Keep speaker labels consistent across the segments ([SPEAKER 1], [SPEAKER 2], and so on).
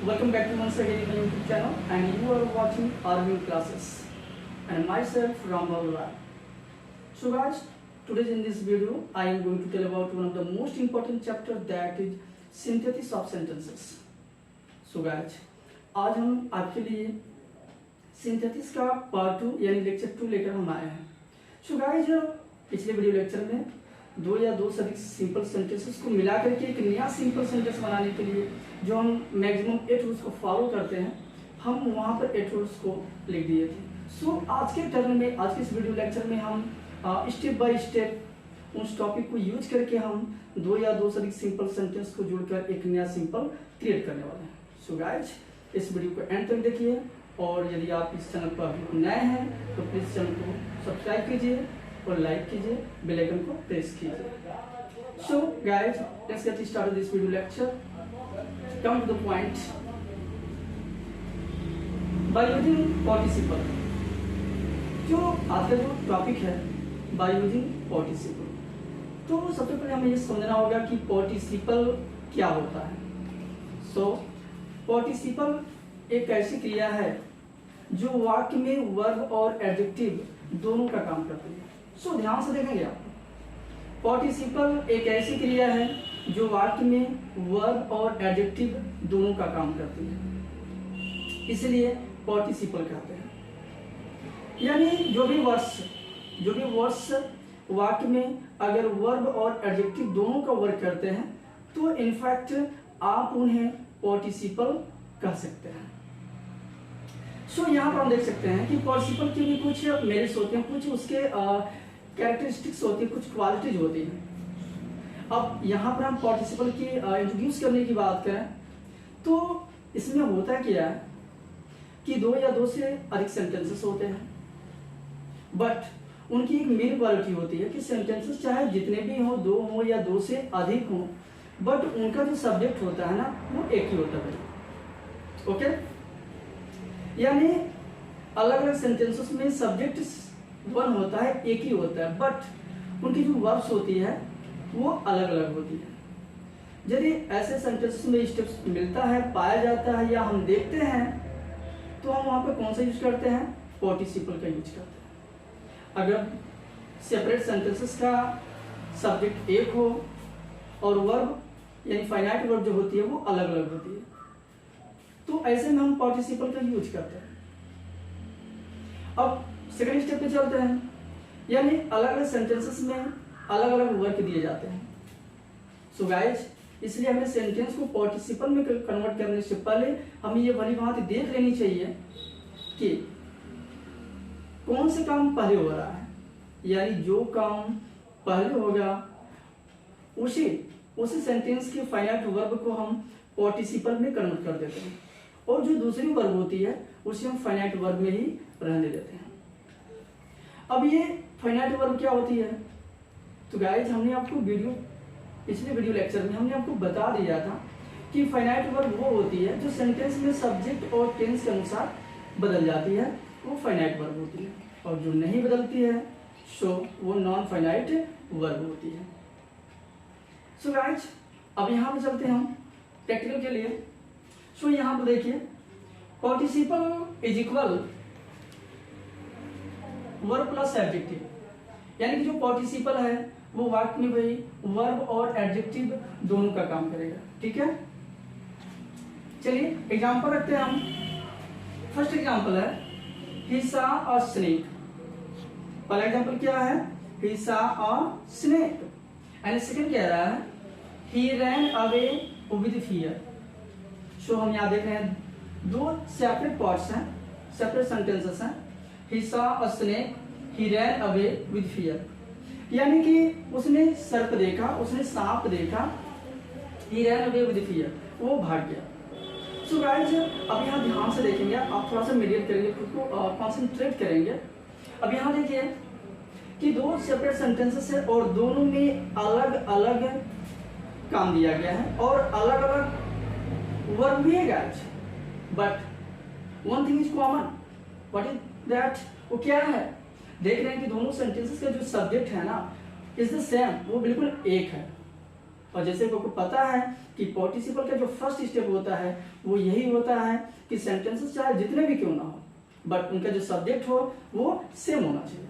[SPEAKER 1] Welcome back to once again my YouTube channel, and you are watching RV classes and myself Rambal Rai. So guys, today in this video I am going to tell about one of the most important chapter, that is synthesis of sentences. So guys, आज हम आपके लिए synthesis का part 2 यानी lecture 2 लेकर हम आए हैं. सो गाइस, पिछले वीडियो लेक्चर में दो या दो से अधिक सिंपल सेंटेंसेस को मिला करके एक नया सिंपल सेंटेंस बनाने के लिए जो हम मैक्सिमम 8 रूल्स को फॉलो करते हैं, हम वहां पर 8 रूल्स को लिख दिए थे. सो आज के टर्न में, आज के इस वीडियो लेक्चर में हम स्टेप बाय स्टेप उस टॉपिक को यूज करके हम दो या दो से अधिक सिंपल सेंटेंस को जोड़कर एक नया सिंपल क्रिएट करने वाले हैं. सो गाइस, इस वीडियो को एंड तक देखिए, और यदि आप इस चैनल पर अभी नए हैं तो प्लीज चैनल को सब्सक्राइब कीजिए और लाइक कीजिए, बेल आइकन को प्रेस कीजिए. So guys, let's get started this video lecture. Come to the point. By using participle, जो आज का जो टॉपिक है बाय यूजिंग पार्टिसिपल, तो सबसे पहले हमें ये समझना होगा कि पार्टिसिपल क्या होता है. सो पार्टिसिपल एक ऐसी क्रिया है जो वाक्य में वर्ब और एडजेक्टिव दोनों का काम करती है. सो ध्यान से देखेंगे आप, पार्टिसिपल एक ऐसी क्रिया है जो वाक्य में वर्ब और एडजेक्टिव दोनों का काम करती है, इसलिए पार्टिसिपल कहते हैं. यानी जो भी वर्ड्स वाक्य में अगर वर्ब और एडजेक्टिव दोनों का वर्क करते हैं तो इनफैक्ट आप उन्हें पार्टिसिपल कह सकते हैं. सो यहाँ पर हम देख सकते हैं कि पार्टिसिपल के भी कुछ मेरिट्स होते हैं, कुछ उसके कैरेक्टरिस्टिक्स होती है, कुछ क्वालिटीज होती हैं. अब यहाँ पर हम पार्टिसिपल की इंट्रोड्यूस करने की बात करें तो इसमें होता क्या है कि दो या दो से अधिक सेंटेंसेस होते हैं, बट उनकी एक मेन क्वालिटी होती है कि सेंटेंसेस चाहे जितने भी हों, दो हों या दो से अधिक हों, बट उनका जो सब्जेक्ट होता है ना, वो एक ही होता है. ओके, यानी अलग अलग सेंटेंसेस में सब्जेक्ट वन होता है, एक ही होता है, बट उनकी जो वर्ब्स होती है वो अलग अलग होती है. यदि ऐसे सेंटेंसेस में स्टेप्स मिलता है, पाया जाता है या हम देखते हैं तो हम वहां पर कौन सा यूज करते हैं? पार्टिसिपल का यूज करते हैं. अगर सेपरेट सेंटेंसेस का सब्जेक्ट एक हो और वर्ब यानी फाइनाइट वर्ब जो होती है वो अलग अलग होती है, तो ऐसे में हम पार्टिसिपल का यूज करते हैं. अब सेकंड स्टेप पे चलते हैं, यानी अलग अलग सेंटेंसेस में अलग अलग वर्क दिए जाते हैं. सो गाइस, इसलिए हमें सेंटेंस को पार्टिसिपल में कन्वर्ट करने से पहले हमें ये भली भांति देख लेनी चाहिए कि कौन से काम पहले हो रहा है. यानी जो काम पहले होगा उसी सेंटेंस के फाइनाइट वर्ब को हम पार्टिसिपल में कन्वर्ट कर देते हैं, और जो दूसरी वर्ब होती है उसे हम फाइनाइट वर्ब में ही रहने देते हैं. अब ये फाइनाइट वर्ब क्या होती है? तो गाइस, हमने आपको पिछले वीडियो लेक्चर में हमने आपको बता दिया था कि फाइनाइट वर्ब वो होती है जो सेंटेंस में सब्जेक्ट और टेंस के अनुसार बदल जाती है, वो फाइनाइट वर्ब होती है, और जो नहीं बदलती है सो वो नॉन फाइनाइट वर्ब होती है. सो गाइस, अब यहाँ पे चलते हैं हम प्रैक्टिकल के लिए. सो यहाँ पे देखिए, participle is equal verb plus adjective, यानी कि जो पार्टिसिपल है वो वाक्य में भाई वर्ब और एडजेक्टिव दोनों का काम करेगा. ठीक है, चलिए एग्जांपल रखते हैं हम. फर्स्ट एग्जांपल है he saw a snake. पहला एग्जांपल क्या है? he saw a snake. And second कह रहा है he ran away with fear. सो हम यहाँ देख रहे हैं दो सेपरेट पार्ट्स हैं, सेपरेट सेंटेंसेस हैं. he saw a snake, he ran away with fear. यानी कि उसने सर्प देखा, उसने सांप देखा, he ran away with fear, वो भाग गया. सो गाइस, अब यहाँ ध्यान से देखेंगे, आप थोड़ा सा मेडिटेट करेंगे, खुद को कॉन्सेंट्रेट करेंगे. अब यहाँ देखिए कि दो सेपरेट सेंटेंसेस है और दोनों में अलग अलग काम दिया गया है और अलग अलग वर्ब भी है guys, but one thing is common. What is that? वो क्या है? देख रहे हैं कि दोनों सेंटेंसेस का जो सब्जेक्ट है ना इज द सेम, वो बिल्कुल एक है. और जैसे को पता है कि पार्टिसिपल का जो फर्स्ट स्टेप होता है वो यही होता है कि सेंटेंसेस चाहे जितने भी क्यों ना हो बट उनका जो सब्जेक्ट हो वो सेम होना चाहिए।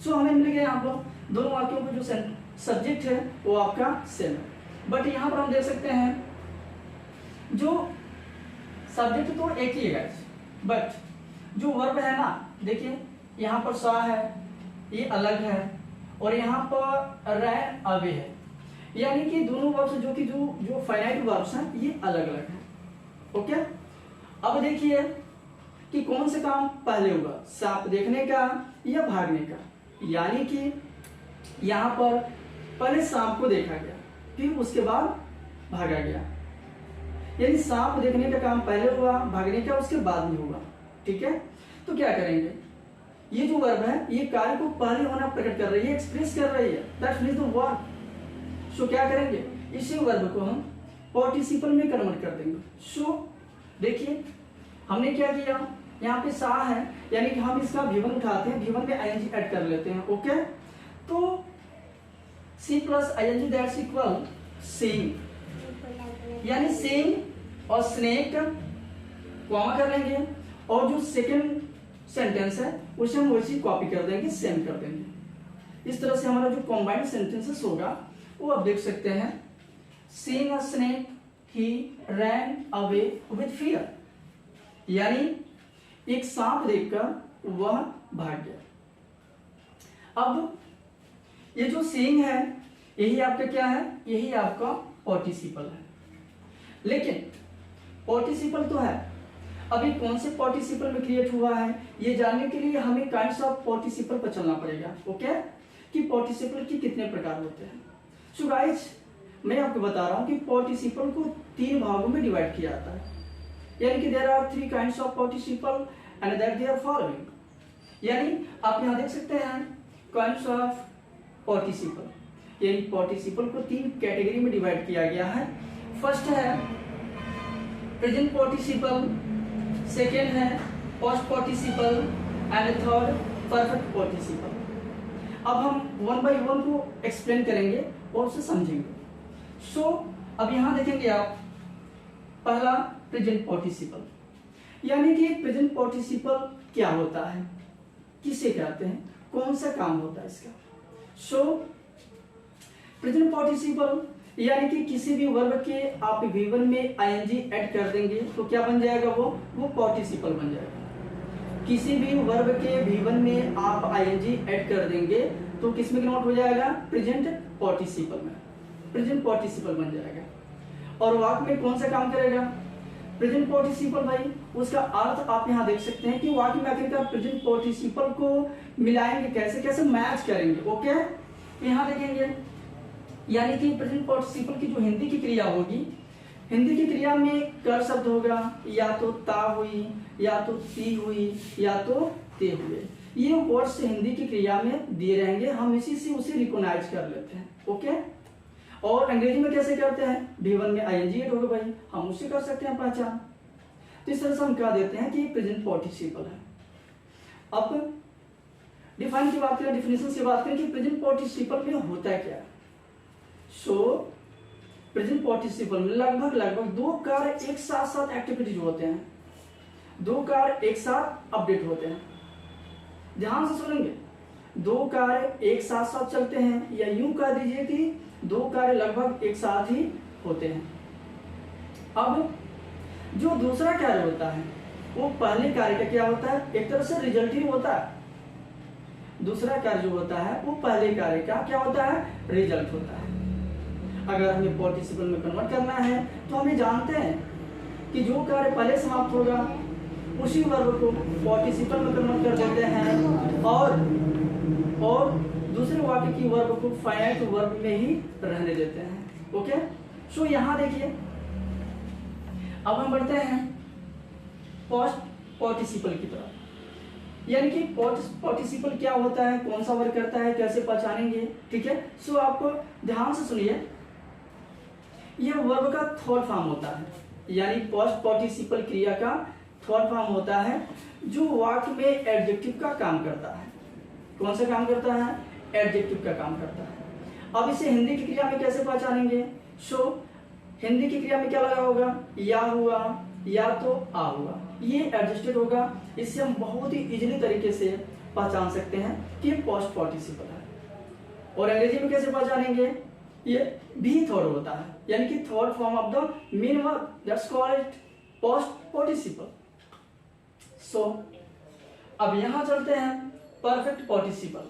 [SPEAKER 1] सो हमें मिल गया यहाँ पर दोनों वाक्यों का जो सब्जेक्ट है वो आपका सेम है। बट यहाँ पर हम देख सकते हैं जो सब्जेक्ट तो एक ही है बट जो वर्ब है ना, देखिए यहाँ पर सा है ये अलग है और यहाँ पर रैन अवे है, यानी कि दोनों वर्ब्स जो कि जो फाइनाइट वर्ब्स हैं ये अलग अलग हैं। ओके, अब देखिए कि कौन से काम पहले होगा, सांप देखने का या भागने का। यानी कि यहाँ पर पहले सांप को देखा गया फिर उसके बाद भागा गया, यानी सांप देखने का काम पहले हुआ, भागने का उसके बाद में हुआ। ठीक है, तो क्या करेंगे, ये जो वर्ब है ये कार्य को पहले होना प्रकट कर रही है, एक्सप्रेस कर रही है, दैट मींस द वर्ब। सो क्या करेंगे, इसी वर्ब को हम पार्टिसिपल में कन्वर्ट कर देंगे। सो देखिए हमने क्या किया, यहाँ पे सा है यानी कि हम इसका V1 उठाते हैं, V1 में ing ऐड कर लेते हैं। ओके, तो C plus ing that's equal saying, यानी सेइंग और स्नेक कॉमा कर लेंगे और जो सेकंड सेंटेंस है उसे हम वैसी कॉपी कर देंगे, सेम कर देंगे। इस तरह से हमारा जो कॉम्बाइंड सेंटेंसेस होगा वो आप देख सकते हैं, seeing a snake he ran away with fear, यानी एक सांप देखकर वह भाग गया। अब ये जो सीइंग है यही आपका क्या है, यही आपका पार्टिसिपल है। लेकिन पार्टिसिपल तो है, अभी कौन से पार्टिसिपल में क्रिएट हुआ है ये जानने के लिए हमें काइंड्स ऑफ पार्टिसिपल पर चलना पड़ेगा। ओके, कि पार्टिसिपल के कितने प्रकार होते हैं। सो गाइस मैं आपको बता रहा हूं कि पार्टिसिपल को 3 भागों में डिवाइड किया जाता है, यानी कि there are 3 kinds of participle and that they are following. यानी आप यहां देख सकते हैं काइंड्स ऑफ पार्टिसिपल, यानी पार्टिसिपल को 3 कैटेगरी में डिवाइड किया गया है। फर्स्ट है प्रेजेंट पार्टिसिपल, सेकेंड है past participle and third perfect participle. अब हम 1 बाय 1 को एक्सप्लेन करेंगे और उसे समझेंगे। सो अब यहां देखेंगे आप, पहला प्रेजेंट पार्टिसिपल, यानी कि प्रेजेंट पार्टिसिपल क्या होता है, किसे कहते हैं, कौन सा काम होता है इसका। सो प्रेजेंट पार्टिसिपल यानी कि किसी भी वर्ब के आप V1 में ing ऐड कर देंगे तो क्या बन जाएगा, वो पार्टिसिपल बन जाएगा। किसी भी वर्ब के V1 में आप ing ऐड कर देंगे तो किस में कन्वर्ट हो जाएगा, प्रेजेंट पार्टिसिपल में, प्रेजेंट पार्टिसिपल बन जाएगा। और वाक्य में कौन सा काम करेगा, प्रेजेंट पार्टिसिपल। भाई उसका अर्थ आप यहाँ देख सकते हैं कि वाक्य में आखिरकार प्रेजेंट पार्टिसिपल को मिलाएंगे कैसे, कैसे मैच करेंगे। ओके, यहाँ देखेंगे, यानी कि प्रेजेंट पार्टिसिपल की जो हिंदी की क्रिया होगी, हिंदी की क्रिया में कर शब्द होगा, या तो ता हुई, या तो ती हुई, या तो ते हुए। ये वर्ड्स हिंदी की क्रिया में दिए रहेंगे, हम इसी से उसे रिकॉग्नाइज कर लेते हैं। ओके, और अंग्रेजी में कैसे करते हैं, V1 में ing ऐड होगा, भाई हम उससे कर सकते हैं पहचान। तो इस तरह से हम कह देते हैं कि प्रेजेंट पार्टिसिपल है। अब डिफाइन की बात करें, डिफिनेशन से बात करें कि प्रेजेंट पार्टिसिपल में होता क्या है। सो प्रेजेंट पार्टिसिपल में लगभग 2 कार्य एक साथ एक्टिविटीज होते हैं, 2 कार्य एक साथ अपडेट होते हैं। ध्यान से सुनेंगे, 2 कार्य एक साथ चलते हैं, या यूं कह दीजिए कि 2 कार्य लगभग एक साथ ही होते हैं। अब जो दूसरा कार्य होता है वो पहले कार्य का क्या होता है, एक तरह से रिजल्ट ही होता है। दूसरा कार्य जो होता है वो पहले कार्य का क्या होता है, रिजल्ट होता है। अगर हमें पार्टिसिपल में कन्वर्ट करना है तो हमें जानते हैं कि जो कार्य पहले समाप्त होगा उसी वर्ब को पार्टिसिपल में कन्वर्ट कर देते हैं और दूसरे वाक्य की वर्ब को फाइनाइट वर्ब में ही रहने देते हैं। ओके, सो यहाँ देखिए, अब हम बढ़ते हैं पास्ट पार्टिसिपल की तरफ, यानी कि पार्टिसिपल क्या होता है, कौन सा वर्ग करता है, कैसे पहचानेंगे। ठीक है, सो आप ध्यान से सुनिए, यह वर्ब का थर्ड फॉर्म होता है, यानी पास्ट पार्टिसिपल क्रिया का थर्ड फॉर्म होता है जो वाक्य में एडजेक्टिव का काम करता है। कौन सा काम करता है, एडजेक्टिव का काम करता है। अब इसे हिंदी की क्रिया में कैसे पहचानेंगे, सो हिंदी की क्रिया में क्या लगा होगा, या हुआ या तो आ हुआ, ये एडजस्टेड होगा। इससे हम बहुत ही इजीली तरीके से पहचान सकते हैं कि ये पोस्ट पार्टिसिपल है। और अंग्रेजी में कैसे पहचानेंगे, ये भी थर्ड होता है, यानी कि third form of the main verb, that's called post participle. So अब यहां चलते हैं perfect participle.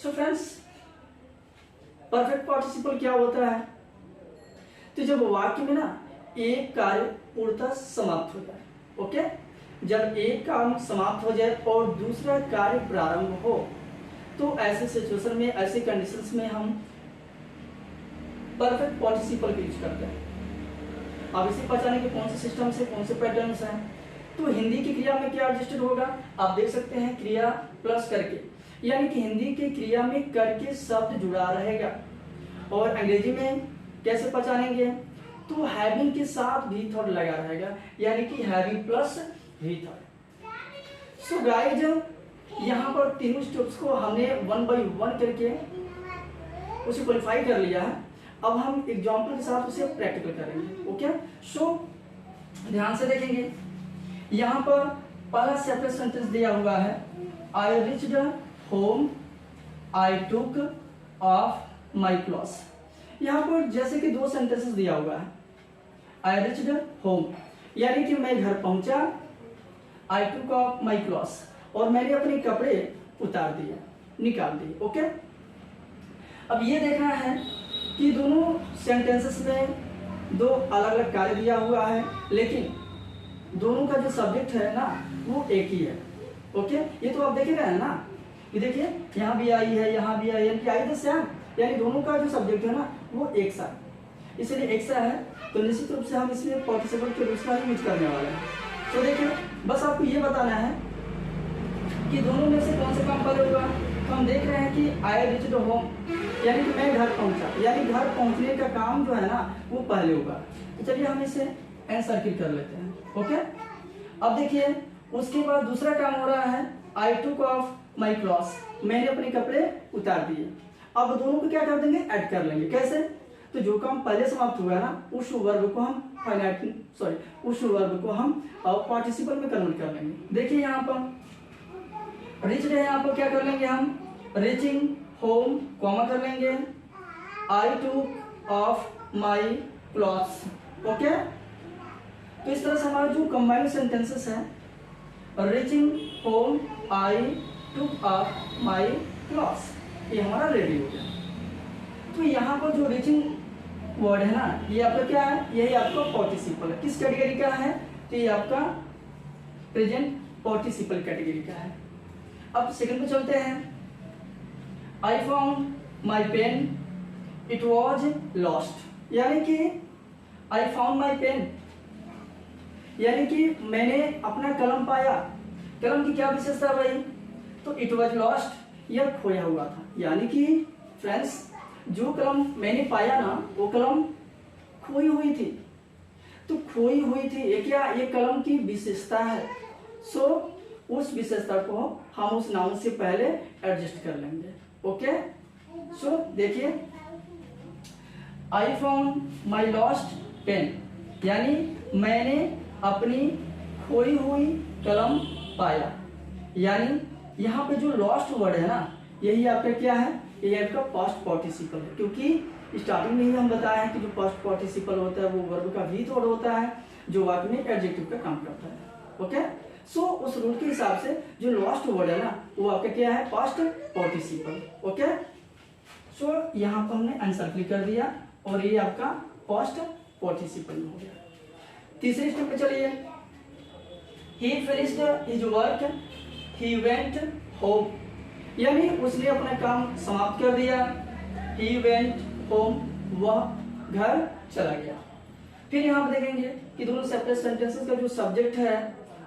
[SPEAKER 1] So friends, perfect participle क्या होता है, तो जब वाक्य में ना एक कार्य पूर्णतः समाप्त हो जाए, ओके, जब एक काम समाप्त हो जाए और दूसरा कार्य प्रारंभ हो, तो ऐसे सिचुएशन में, ऐसे कंडीशंस में हम परफेक्ट पार्टिसिपल का यूज करते हैं। अब इसे पहचाने के कौन से सिस्टम से, कौन से पैटर्न्स हैं, तो हिंदी की क्रिया में क्या एडजस्टेड होगा, आप देख सकते हैं क्रिया प्लस करके, यानी कि हिंदी की क्रिया में करके शब्द जुड़ा रहेगा। और अंग्रेजी में कैसे पहचानेंगे, तो हैविंग के साथ भी थर्ड लगा रहेगा, यानी कि हैविंग प्लस भी थर्ड। सो गाइज, यहाँ पर तीनों स्टेप्स को हमने 1 by 1 करके उसे क्वालिफाई कर लिया है। अब हम एग्जाम्पल के साथ उसे प्रैक्टिकल करेंगे, ओके। सो ध्यान से देखेंगे, यहाँ पर पहला सेपरेट सेंटेंस दिया हुआ है, I reached home I took off my clothes. यहाँ पर जैसे कि दो सेंटेंसेस दिया हुआ है, आई रिच्ड होम यानी कि मैं घर पहुंचा, आई टुक ऑफ माई क्लॉथ्स और मैंने अपने कपड़े उतार दिए, निकाल दिए, ओके। अब ये देखना है कि दोनों सेंटेंसेस में दो अलग अलग कार्य दिया हुआ है, लेकिन दोनों का जो सब्जेक्ट है ना वो एक ही है, ओके। ये तो आप देख रहे हैं ना, ये देखिए यहाँ भी आई है, यहाँ भी आई है, कि आई द सेम, यानी दोनों का जो सब्जेक्ट है ना वो एक सा, इसलिए एक सा है, तो निश्चित रूप से हम इसमें पार्टिसिपल के रूप में यूज करने वाले हैं। तो देखिए, बस आपको ये बताना है कि दोनों में से कौन सा काम पहले होगा। तो हम देख रहे हैं कि आई रिच्ड होम यानी कि मैं घर पहुंचा, यानी घर पहुंचने का काम जो है ना वो पहले होगा। तो चलिए हम इसे एन सर्किल कर लेते हैं, ओके। अब देखिए, उसके बाद दूसरा काम हो रहा है, आई टुक ऑफ माई क्लॉथ्स, मैंने अपने कपड़े उतार दिए। अब दोनों को क्या कर देंगे, ऐड कर लेंगे। कैसे, तो जो काम पहले समाप्त हुआ ना उस वर्ब को हम उस वर्ब को हम पार्टिसिपल में कन्वर्ट कर लेंगे। देखिए यहाँ पर रिच्ड है, यहाँ पर क्या कर लेंगे हम, रिचिंग होम कॉमा कर लेंगे, I took off my clothes, okay. तो इस तरह से हमारा जो कंबाइंड सेंटेंसेस है, reaching home I took off my clothes, ये हमारा रेडी हो गया। तो यहाँ पर जो रिचिंग वर्ड है ना, ये आपका क्या है, यही आपका पार्टिसिपल है। किस कैटेगरी का है, तो ये आपका प्रेजेंट पार्टिसिपल कैटेगरी का है। अब सेकंड पे चलते हैं, I found my pen it was lost, यानी कि आई फाउंड माई पेन यानी कि मैंने अपना कलम पाया। कलम की क्या विशेषता भाई, तो इट वॉज लॉस्ट, यह खोया हुआ था, यानी कि फ्रेंड्स जो कलम मैंने पाया ना वो कलम खोई हुई थी। तो खोई हुई थी ये क्या, ये कलम की विशेषता है। सो उस विशेषता को हम उस नाउन से पहले एडजस्ट कर लेंगे, ओके। सो देखिए, I found my lost pen यानी मैंने अपनी खोई हुई कलम पाया, यानी यहाँ पे जो लॉस्ट वर्ड है ना यही आपका क्या है, ये आपका पास्ट पार्टिसिपल है, क्योंकि स्टार्टिंग में ही हम बताया है कि जो पास्ट पार्टिसिपल होता है वो वर्ब का भी थर्ड होता है जो वाक्य में एडजेक्टिव का काम करता है, ओके। सो उस रूल के हिसाब से जो लॉस्ट वर्ड है ना वो आपका क्या है, पास्ट पार्टिसिपल, ओके। सो यहाँ पर हमने आंसर क्लिक कर दिया और ये आपका पास्ट पार्टिसिपल हो गया। तीसरे स्टेप पे चलिए, he finished his work, he went home, यानी उसने अपना काम समाप्त कर दिया, he went home, वह घर चला गया। फिर यहाँ पे देखेंगे कि दोनों सेपरेट सेंटेंसेस का जो सब्जेक्ट है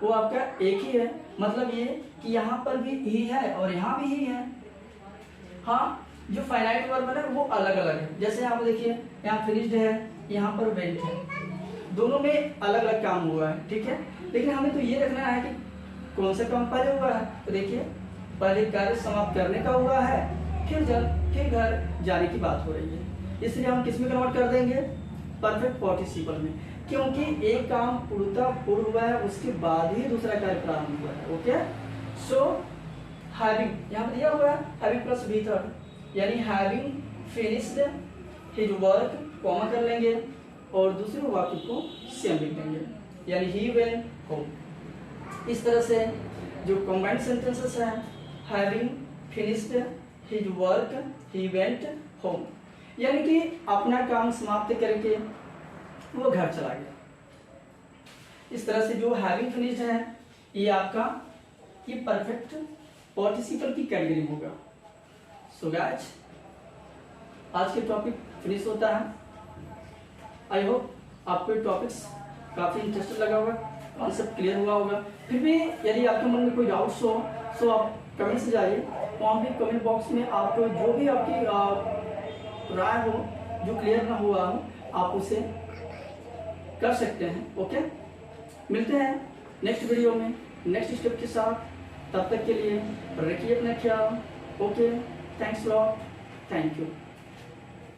[SPEAKER 1] वो आपका एक ही है, मतलब ये कि यहाँ पर भी ही है और यहाँ भी ही है। हाँ, जो फाइनाइट वर्ब है वो अलग अलग है, जैसे यहाँ पे देखिए, यहाँ फिनिश्ड है, यहाँ पर वेंट है, दोनों में अलग अलग काम हुआ है, ठीक है। लेकिन हमें तो ये रखना है कि कौन सा काम पहले हुआ है, तो देखिए पहले कार्य समाप्त करने का हुआ है, फिर घर जाने की बात हो रही है। इसलिए हम किस में कन्वर्ट कर देंगे, परफेक्ट पार्टिसिपल में, क्योंकि एक काम पूर्व हुआ है उसके बाद ही दूसरा कार्य प्रारंभ हुआ है। ओके, सो हैविंग यहाँ पर दिया हुआ है हैविंग प्लस बी थर्ड, यानी having finished his work, comma कर लेंगे और दूसरे वाक्य को सेम लिख देंगे, यानी ही वेंट होम। इस तरह से जो कंबाइंड सेंटेंसेस हैं, having finished his work he went home, यानी कि अपना काम समाप्त करके वो घर चला गया। इस तरह से जो हैविंग फिनिश्ड है ये आपका ये परफेक्ट पार्टिसिपल की कैटेगरी होगा। सो गाइस, आज के टॉपिक फिनिश होता है। आई होप आपको टॉपिक्स काफी इंटरेस्टिंग लगा होगा, कॉन्सेप्ट क्लियर हुआ होगा। फिर भी यदि आपके मन में कोई डाउट्स हो तो आप कमेंट से जाइए, वहाँ भी कमेंट बॉक्स में आप जो भी आपकी राय हो, जो क्लियर ना हुआ हो, आप उसे कर सकते हैं। ओके, मिलते हैं नेक्स्ट वीडियो में नेक्स्ट स्टेप के साथ। तब तक के लिए रखिए अपना ख्याल। Okay, thanks lot, thank you.